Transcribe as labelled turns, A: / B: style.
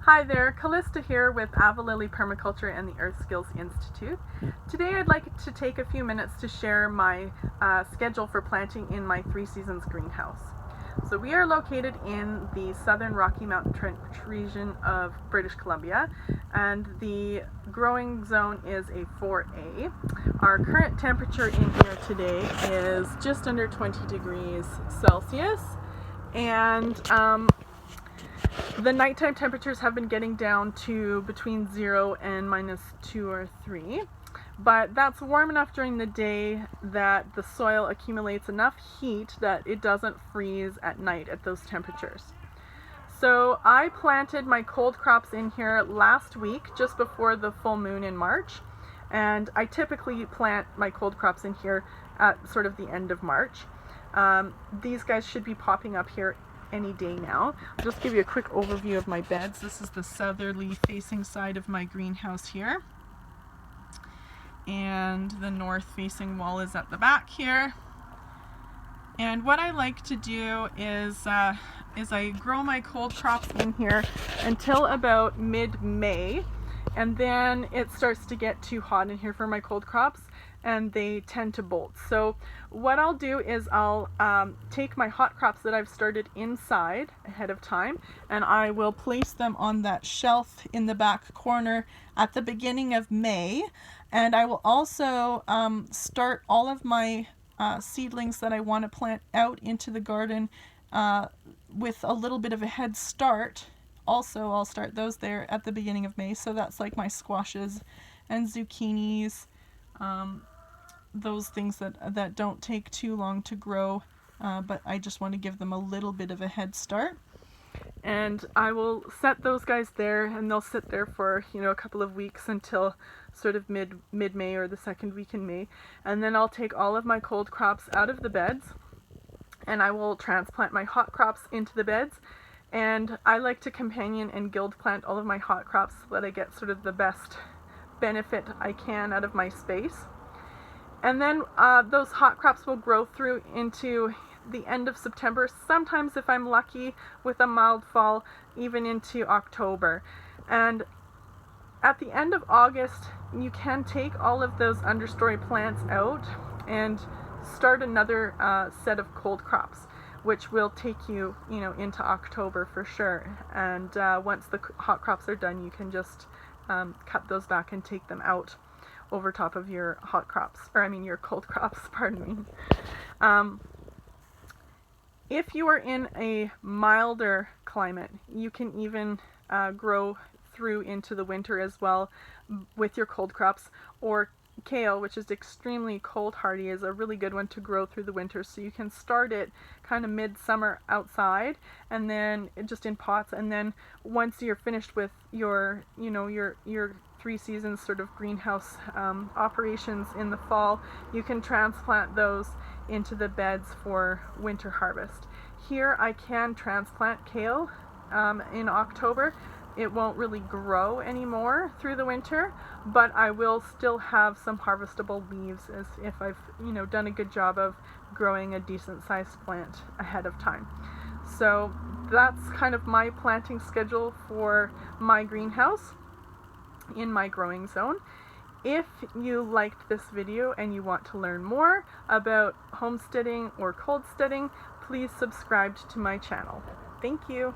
A: Hi there, Callista here with Avalili Permaculture and the Earth Skills Institute. Today I'd like to take a few minutes to share my schedule for planting in my Three Seasons greenhouse. So we are located in the southern Rocky Mountain region of British Columbia, and the growing zone is a 4A. Our current temperature in here today is just under 20 degrees Celsius, and the nighttime temperatures have been getting down to between 0 and -2 or 3, but that's warm enough during the day that the soil accumulates enough heat that it doesn't freeze at night at those temperatures. So I planted my cold crops in here last week, just before the full moon in March, and I typically plant my cold crops in here at sort of the end of March. These guys should be popping up here any day now. I'll just give you a quick overview of my beds. This is the southerly facing side of my greenhouse here, and the north facing wall is at the back here. And what I like to do is I grow my cold crops in here until about mid-May, and then it starts to get too hot in here for my cold crops and they tend to bolt. So what I'll do is I'll take my hot crops that I've started inside ahead of time, and I will place them on that shelf in the back corner at the beginning of May. And I will also start all of my seedlings that I want to plant out into the garden with a little bit of a head start. Also, I'll start those there at the beginning of May. So that's like my squashes and zucchinis, those things that don't take too long to grow, but I just want to give them a little bit of a head start. And I will set those guys there, and they'll sit there for, a couple of weeks until sort of mid-May or the second week in May. And then I'll take all of my cold crops out of the beds, and I will transplant my hot crops into the beds. And I like to companion and guild plant all of my hot crops so that I get sort of the best benefit I can out of my space. And then those hot crops will grow through into the end of September, sometimes if I'm lucky with a mild fall, even into October. And at the end of August, you can take all of those understory plants out and start another set of cold crops, which will take you, into October for sure. And once the hot crops are done, you can just cut those back and take them out over top of your hot crops, your cold crops, pardon me. If you are in a milder climate, you can even grow through into the winter as well with your cold crops. Or kale, which is extremely cold hardy, is a really good one to grow through the winter. So you can start it kind of midsummer outside, and then just in pots, and then once you're finished with your Three Seasons sort of greenhouse operations in the fall, you can transplant those into the beds for winter harvest. Here I can transplant kale in October. It won't really grow anymore through the winter, but I will still have some harvestable leaves as if I've done a good job of growing a decent sized plant ahead of time. So that's kind of my planting schedule for my greenhouse in my growing zone. If you liked this video and you want to learn more about homesteading or cold steading, please subscribe to my channel. Thank you.